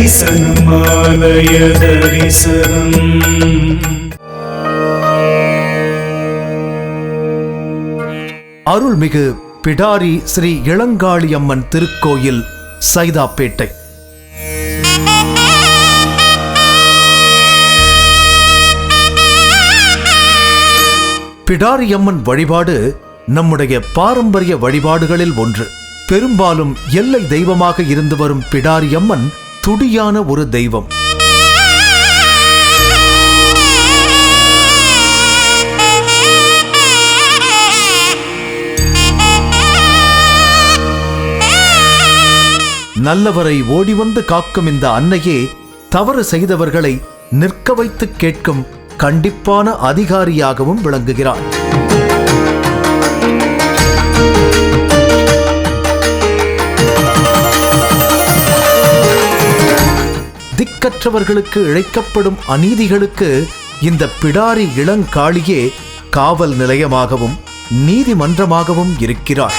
தரிசனமாலய தரிசனம். அருள்மிகு பிடாரி ஸ்ரீ இளங்காளியம்மன் திருக்கோயில், சைதாப்பேட்டை. பிடாரியம்மன் வழிபாடு நம்முடைய பாரம்பரிய வழிபாடுகளில் ஒன்று. பெரும்பாலும் எல்லை தெய்வமாக இருந்து வரும் பிடாரியம்மன் துடியான ஒரு தெய்வம். நல்லவரை ஓடி வந்து காக்கும் இந்த அன்னையே தவறு செய்தவர்களை நிற்க வைத்து கேட்கும் கண்டிப்பான அதிகாரியாகவும் விளங்குகிறார். திக்கற்றவர்களுக்கு இழைக்கப்படும் அநீதிகளுக்கு இந்த பிடாரி இளங்காளியே காவல் நிலையமாகவும் நீதிமன்றமாகவும் இருக்கிறார்.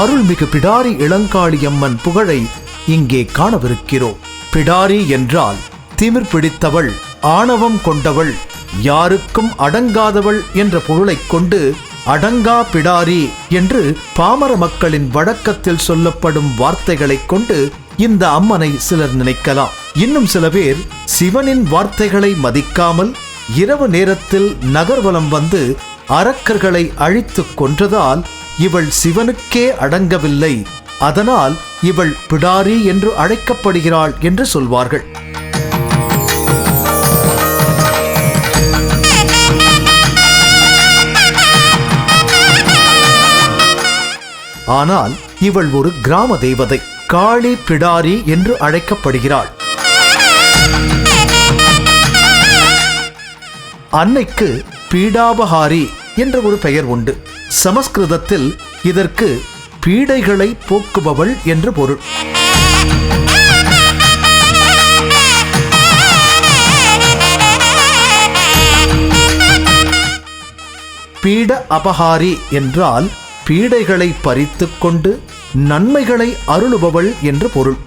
அருள்மிகு பிடாரி இளங்காளியம்மன் புகழை இங்கே காணவிருக்கிறோம். பிடாரி என்றால் திமிர் பிடித்தவள், ஆணவம் கொண்டவள், யாருக்கும் அடங்காதவள் என்ற பொருளைக் கொண்டு அடங்கா பிடாரி என்று பாமர மக்களின் வழக்கத்தில் சொல்லப்படும் வார்த்தைகளைக் கொண்டு இந்த அம்மனை சிலர் நினைக்கலாம். இன்னும் சில பேர் சிவனின் வார்த்தைகளை மதிக்காமல் இரவு நேரத்தில் நகர்வலம் வந்து அரக்கர்களை அழித்துக் கொன்றதால் இவள் சிவனுக்கே அடங்கவில்லை, அதனால் இவள் பிடாரி என்று அழைக்கப்படுகிறாள் என்று சொல்வார்கள். ஆனால் இவள் ஒரு கிராம தெய்வதை, காளி பிடாரி என்று அழைக்கப்படுகிறாள். அன்னைக்கு பீடாபஹாரி என்ற ஒரு பெயர் உண்டு. சமஸ்கிருதத்தில் இதற்கு பீடைகளை போக்குபவள் என்று பொருள். பீட அபஹாரி என்றால் பீடைகளை பறித்துக் கொண்டு நன்மைகளை அருளுபவள் என்று பொருள்.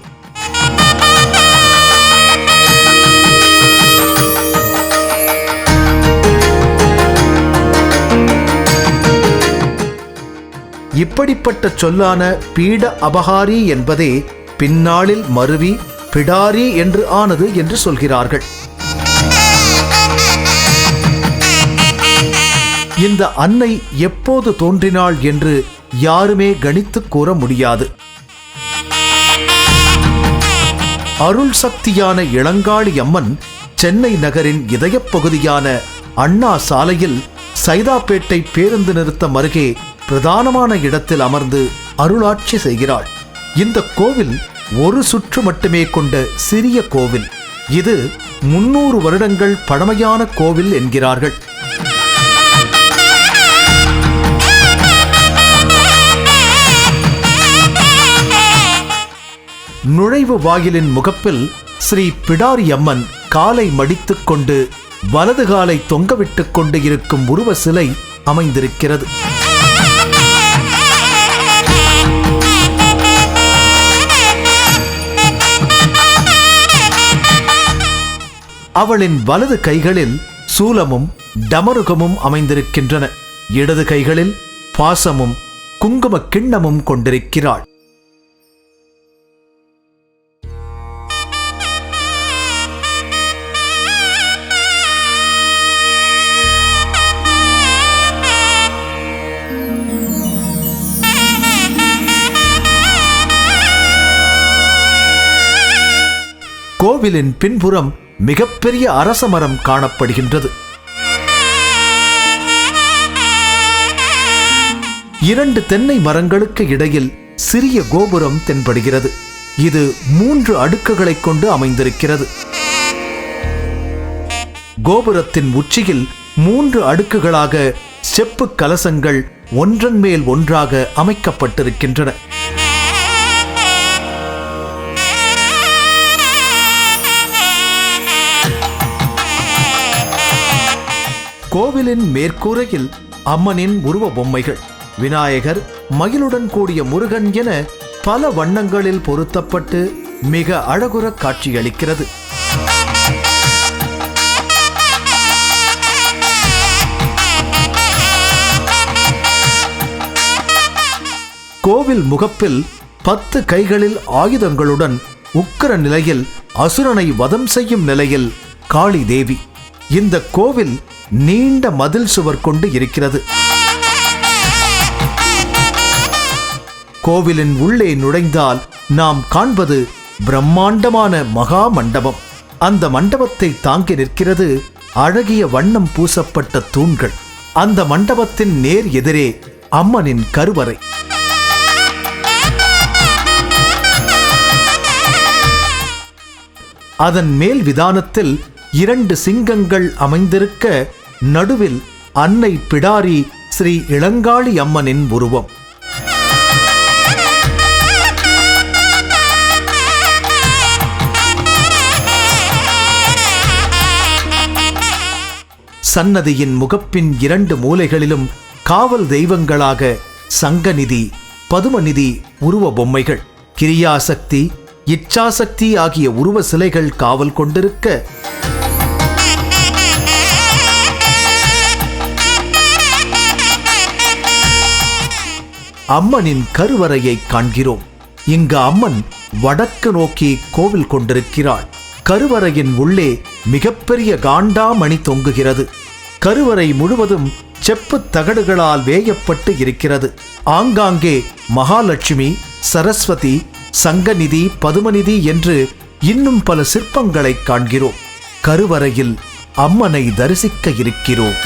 இப்படிப்பட்ட சொல்லான பீட அபஹாரி என்பதே பின்னாளில் மருவி பிடாரி என்று ஆனது என்று சொல்கிறார்கள். இந்த அன்னை எப்போது தோன்றினாள் என்று யாருமே கணித்து கூற முடியாது. அருள் சக்தியான இளங்காளி அம்மன் சென்னை நகரின் இதயப் பகுதியான அண்ணா சாலையில் சைதாப்பேட்டை பேருந்து நிறுத்தம் அருகே பிரதானமான இடத்தில் அமர்ந்து அருளாட்சி செய்கிறாள். இந்த கோவில் ஒரு சுற்று மட்டுமே கொண்ட சிறிய கோவில். இது 300 வருடங்கள் பழமையான கோவில் என்கிறார்கள். நுழைவு வாயிலின் முகப்பில் ஸ்ரீ பிடாரி அம்மன் காலை மடித்துக் கொண்டு வலது காலை தொங்கவிட்டுக் கொண்டு இருக்கும் உருவ சிலை அமைந்திருக்கிறது. அவளின் வலது கைகளில் சூலமும் டமருகமும் அமைந்திருக்கின்றன. இடது கைகளில் பாசமும் குங்கும கிண்ணமும் கொண்டிருக்கிறாள். கோவிலின் பின்புறம் மிகப்பெரிய அரச மரம் காணப்படுகின்றது. 2 தென்னை மரங்களுக்கு இடையில் சிறிய கோபுரம் தென்படுகிறது. இது 3 அடுக்குகளைக் கொண்டு அமைந்திருக்கிறது. கோபுரத்தின் உச்சியில் 3 அடுக்குகளாக செப்பு கலசங்கள் ஒன்றன் மேல் ஒன்றாக அமைக்கப்பட்டிருக்கின்றன. கோவிலின் மேற்கூரையில் அம்மனின் உருவ பொம்மைகள், விநாயகர், மயிலுடன் கூடிய முருகன் என பல வண்ணங்களில் பொருத்தப்பட்டு மிக அழகுற காட்சியளிக்கிறது. கோவில் முகப்பில் 10 கைகளில் ஆயுதங்களுடன் உக்கிர நிலையில் அசுரனை வதம் செய்யும் நிலையில் காளி தேவி. இந்த கோவில் நீண்ட மதில் சுவர் கொண்டு இருக்கிறது. கோவிலின் உள்ளே நுழைந்தால் நாம் காண்பது பிரம்மாண்டமான மகா மண்டபம். அந்த மண்டபத்தை தாங்கி நிற்கிறது அழகிய வண்ணம் பூசப்பட்ட தூண்கள். அந்த மண்டபத்தின் நேர் எதிரே அம்மனின் கருவறை. அதன் மேல் விதானத்தில் 2 சிங்கங்கள் அமைந்திருக்க நடுவில் அன்னை பிடாரி ஸ்ரீ இளங்காளி அம்மனின் உருவம். சன்னதியின் முகப்பின் 2 மூலைகளிலும் காவல் தெய்வங்களாக சங்கநிதி, பதுமநிதி உருவ பொம்மைகள், கிரியாசக்தி, இச்சாசக்தி ஆகிய உருவ சிலைகள் காவல் கொண்டிருக்க, அம்மனின் கருவறையை காண்கிறோம். இங்கு அம்மன் வடக்கு நோக்கி கோவில் கொண்டிருக்கிறாள். கருவறையின் உள்ளே மிகப்பெரிய காண்டாமணி தொங்குகிறது. கருவறை முழுவதும் செப்பு தகடுகளால் வேயப்பட்டு இருக்கிறது. ஆங்காங்கே மகாலட்சுமி, சரஸ்வதி, சங்கநிதி, பதுமநிதி என்று இன்னும் பல சிற்பங்களை காண்கிறோம். கருவறையில் அம்மனை தரிசிக்க இருக்கிறோம்.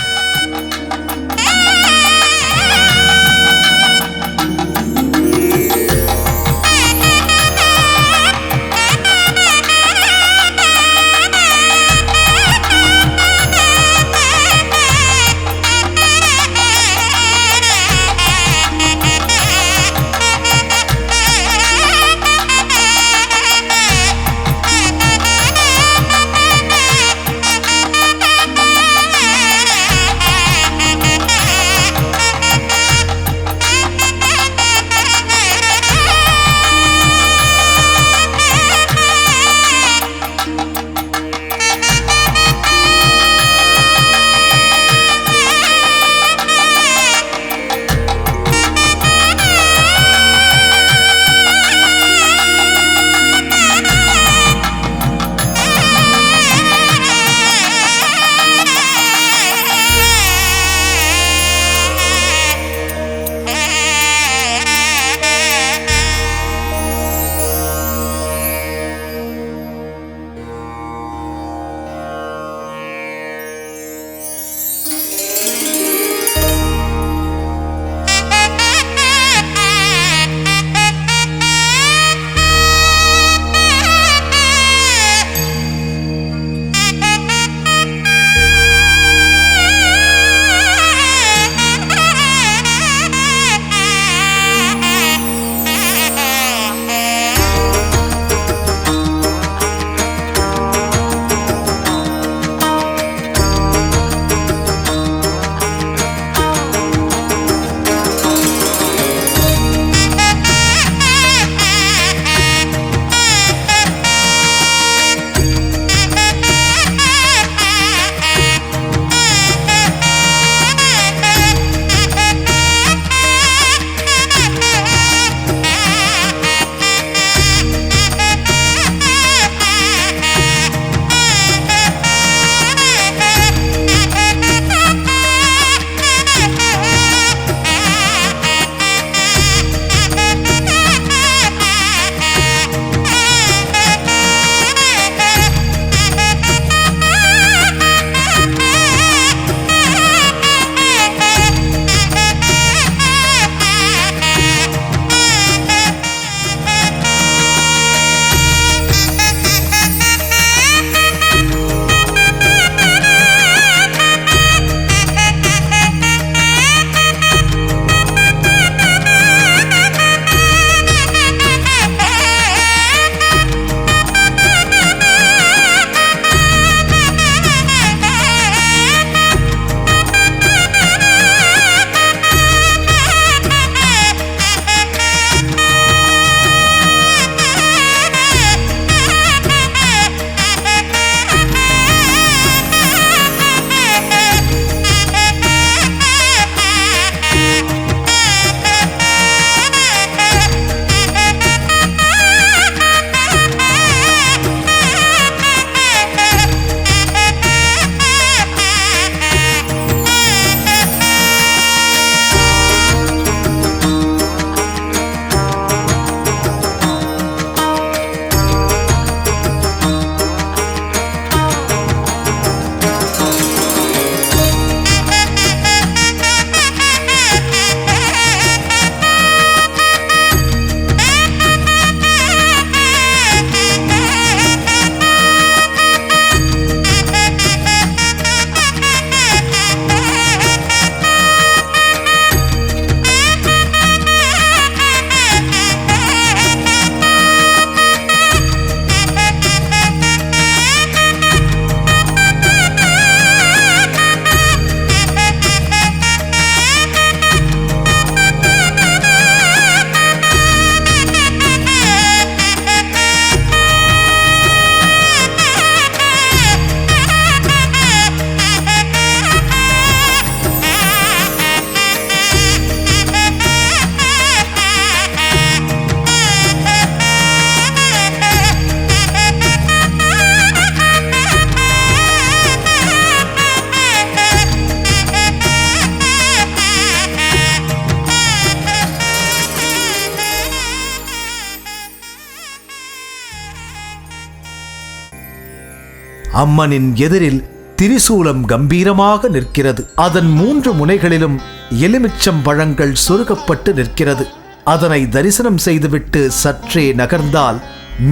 அம்மனின் எதிரில் திரிசூலம் கம்பீரமாக நிற்கிறது. அதன் 3 முனைகளிலும் எலுமிச்சம் பழங்கள் சொருகப்பட்டு நிற்கிறது. அதனை தரிசனம் செய்துவிட்டு சற்றே நகர்ந்தால்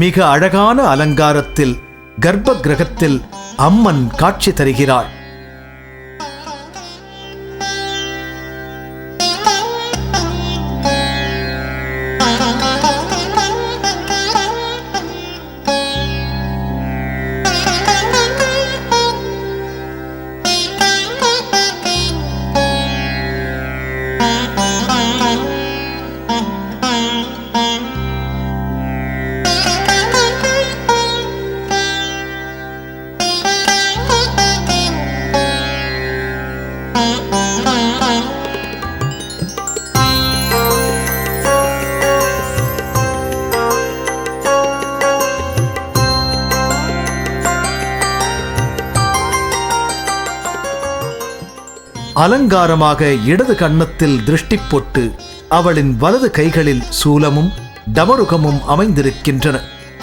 மிக அழகான அலங்காரத்தில் கர்ப்ப கிரகத்தில் அம்மன் காட்சி தருகிறாள். அலங்காரமாக இடது கன்னத்தில் திருஷ்டி போட்டு அவளின் வலது கைகளில் சூலமும் டமருகமும் அமைந்திருக்கின்றன.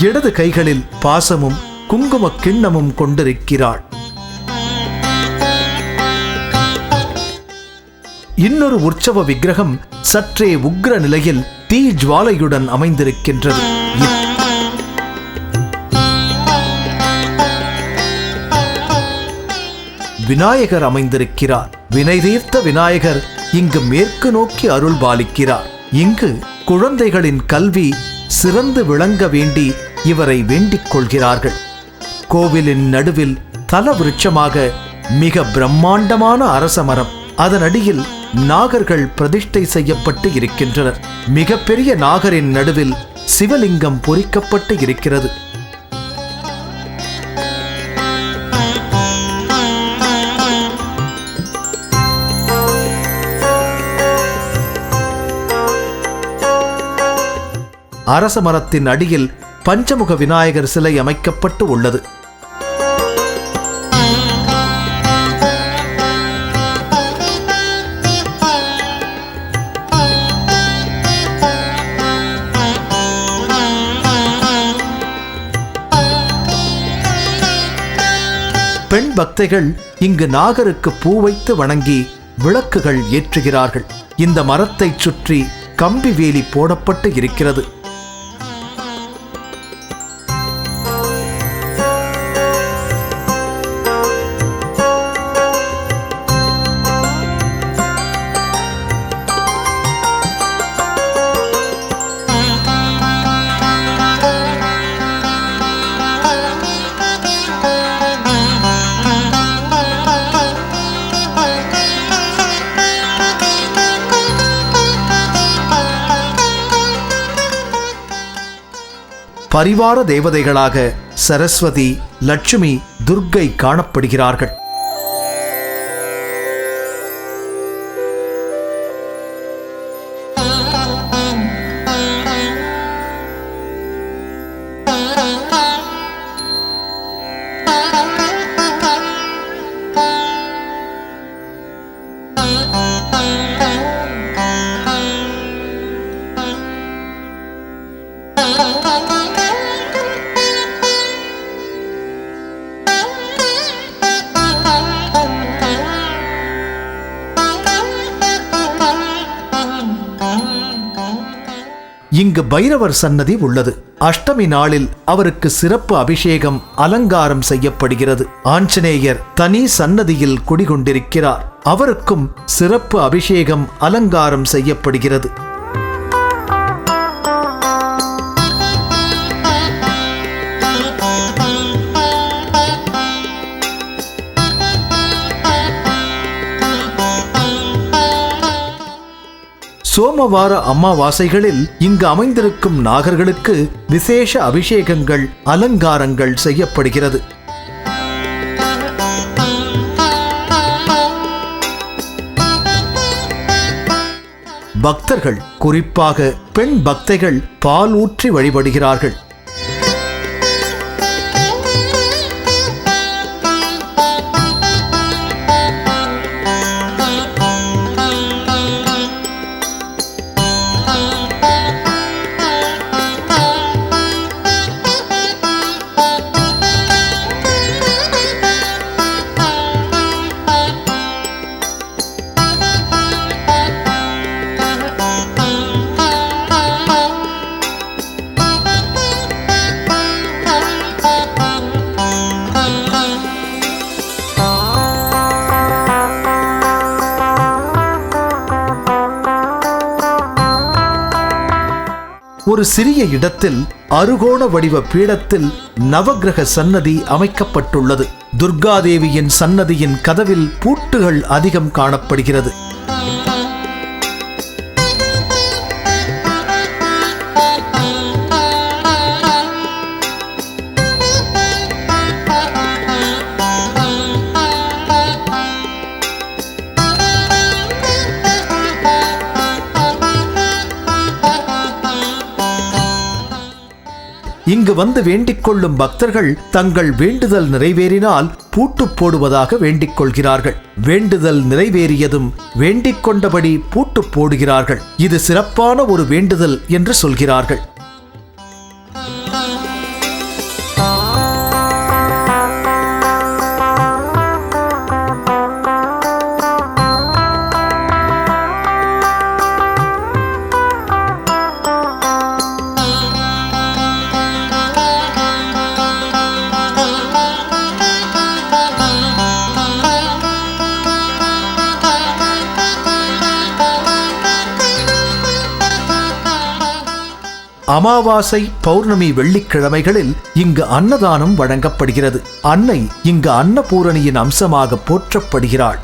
இடது கைகளில் பாசமும் குங்கும கிண்ணமும் கொண்டிருக்கிறாள். இன்னொரு உற்சவ விக்கிரகம் சற்றே உக்ர நிலையில் தீ ஜுவாலையுடன் அமைந்திருக்கின்றது. விநாயகர் அமைந்திருக்கிறார். வினை தீர்த்த விநாயகர் இங்கு மேற்கு நோக்கி அருள் பாலிக்கிறார். இங்கு குழந்தைகளின் கல்வி சிறந்து விளங்க வேண்டி இவரை வேண்டிக் கொள்கிறார்கள். கோவிலின் நடுவில் தல விருட்சமாக மிக பிரம்மாண்டமான அரச மரம், அதன் அடியில் நாகர்கள் பிரதிஷ்டை செய்யப்பட்டு இருக்கின்றனர். மிகப்பெரிய நாகரின் நடுவில் சிவலிங்கம் பொறிக்கப்பட்டு இருக்கிறது. அரச மரத்தின் அடியில் பஞ்சமுக விநாயகர் சிலை அமைக்கப்பட்டு உள்ளது. பெண் பக்தைகள் இங்கு நாகருக்கு பூ வைத்து வணங்கி விளக்குகள் ஏற்றுகிறார்கள். இந்த மரத்தை சுற்றி கம்பி வேலி போடப்பட்டு இருக்கிறது. பரிவார தேவதைகளாக சரஸ்வதி, லட்சுமி, துர்க்கை காணப்படுகிறார்கள். இங்கு பைரவர் சன்னதி உள்ளது. அஷ்டமி நாளில் அவருக்கு சிறப்பு அபிஷேகம், அலங்காரம் செய்யப்படுகிறது. ஆஞ்சநேயர் தனி சன்னதியில் குடிகொண்டிருக்கிறார். அவருக்கும் சிறப்பு அபிஷேகம், அலங்காரம் செய்யப்படுகிறது. சோமவார அமாவாசைகளில் இங்கு அமைந்திருக்கும் நாகர்களுக்கு விசேஷ அபிஷேகங்கள், அலங்காரங்கள் செய்யப்படுகிறது. பக்தர்கள், குறிப்பாக பெண் பக்தைகள் பால் ஊற்றி வழிபடுகிறார்கள். ஒரு சிறிய இடத்தில் அறுகோண வடிவ பீடத்தில் நவக்கிரக சன்னதி அமைக்கப்பட்டுள்ளது. துர்காதேவியின் சன்னதியின் கதவில் பூட்டுகள் அதிகம் காணப்படுகிறது. இங்கு வந்து வேண்டிக் கொள்ளும் பக்தர்கள் தங்கள் வேண்டுதல் நிறைவேறினால் பூட்டு போடுவதாக வேண்டிக் கொள்கிறார்கள். வேண்டுதல் நிறைவேறியதும் வேண்டிக் கொண்டபடி பூட்டு போடுகிறார்கள். இது சிறப்பான ஒரு வேண்டுதல் என்று சொல்கிறார்கள். அமாவாசை, பௌர்ணமி, வெள்ளிக்கிழமைகளில் இங்கு அன்னதானம் வழங்கப்படுகிறது. அன்னை இங்கு அன்னபூரணியின் அம்சமாக போற்றப்படுகிறாள்.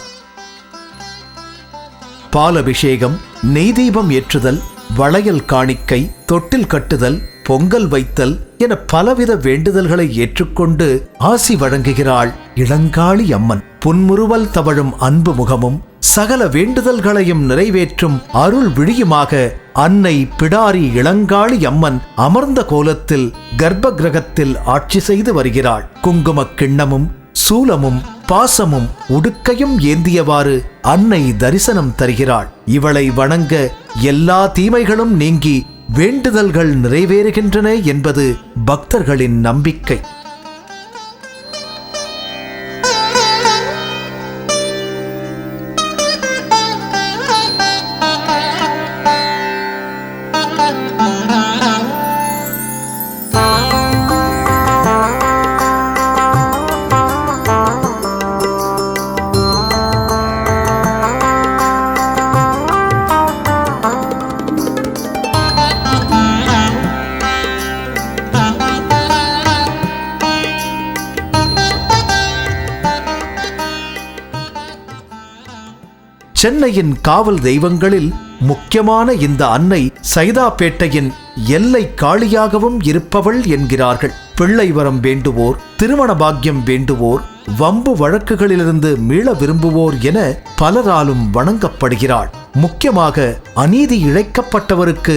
பாலபிஷேகம், நெய் தீபம் ஏற்றுதல், வளையல் காணிக்கை, தொட்டில் கட்டுதல், பொங்கல் வைத்தல் என பலவித வேண்டுதல்களை ஏற்றுக்கொண்டு ஆசி வழங்குகிறாள் இளங்காளி அம்மன். புன்முறுவல் தவழும் அன்பு முகமும் சகல வேண்டுதல்களையும் நிறைவேற்றும் அருள் விழியுமாக அன்னை பிடாரி இளங்காளி அம்மன் அமர்ந்த கோலத்தில் கர்ப்ப கிரகத்தில் ஆட்சி செய்து வருகிறாள். குங்குமக் கிண்ணமும் சூலமும் பாசமும் உடுக்கையும் ஏந்தியவாறு அன்னை தரிசனம் தருகிறாள். இவளை வணங்க எல்லா தீமைகளும் நீங்கி வேண்டுதல்கள் நிறைவேறுகின்றன என்பது பக்தர்களின் நம்பிக்கை. சென்னையின் காவல் தெய்வங்களில் முக்கியமான இந்த அன்னை சைதாப்பேட்டையின் எல்லை காளியாகவும் இருப்பவள் என்கிறார்கள். பிள்ளை வரம் வேண்டுவோர், திருமண பாக்கியம் வேண்டுவோர், வம்பு வழக்குகளிலிருந்து மீள விரும்புவோர் என பலராலும் வணங்கப்படுகிறாள். முக்கியமாக அநீதி இழைக்கப்பட்டவருக்கு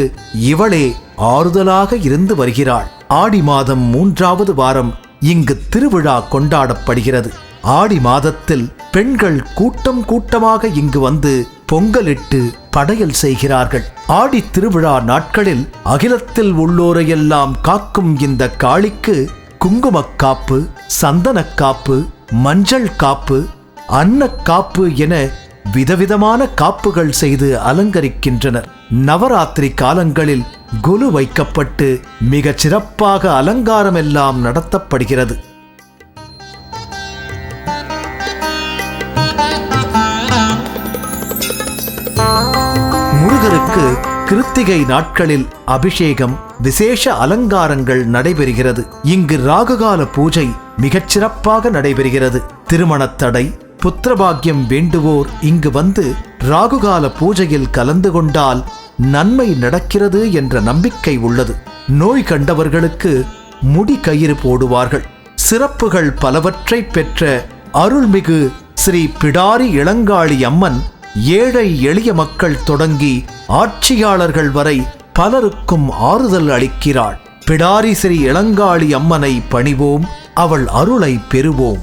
இவளே ஆறுதலாக இருந்து வருகிறாள். ஆடி மாதம் 3வது வாரம் இங்கு திருவிழா கொண்டாடப்படுகிறது. ஆடி மாதத்தில் பெண்கள் கூட்டம் கூட்டமாக இங்கு வந்து பொங்கலிட்டு படையல் செய்கிறார்கள். ஆடி திருவிழா நாட்களில் அகிலத்தில் உள்ளோரையெல்லாம் காக்கும் இந்த காளிக்கு குங்குமக்காப்பு, சந்தனக்காப்பு, மஞ்சள் காப்பு, அன்னக்காப்பு என விதவிதமான காப்புகள் செய்து அலங்கரிக்கின்றனர். நவராத்திரி காலங்களில் கொலு வைக்கப்பட்டு மிகச் சிறப்பாக அலங்காரம் எல்லாம் நடத்தப்படுகிறது. முருகருக்கு கிருத்திகை நாட்களில் அபிஷேகம், விசேஷ அலங்காரங்கள் நடைபெறுகிறது. இங்கு ராகுகால பூஜை மிகச் சிறப்பாக நடைபெறுகிறது. திருமணத்தடை, புத்திரபாக்கியம் வேண்டுவோர் இங்கு வந்து ராகுகால பூஜையில் கலந்து கொண்டால் நன்மை நடக்கிறது என்ற நம்பிக்கை உள்ளது. நோய் கண்டவர்களுக்கு முடி கயிறு போடுவார்கள். சிறப்புகள் பலவற்றை பெற்ற அருள்மிகு ஸ்ரீ பிடாரி இளங்காளி அம்மன் ஏழை எளிய மக்கள் தொடங்கி ஆட்சியாளர்கள் வரை பலருக்கும் ஆறுதல் அளிக்கிறாள். பிடாரி ஸ்ரீ இளங்காளி அம்மனை பணிவோம், அவள் அருளை பெறுவோம்.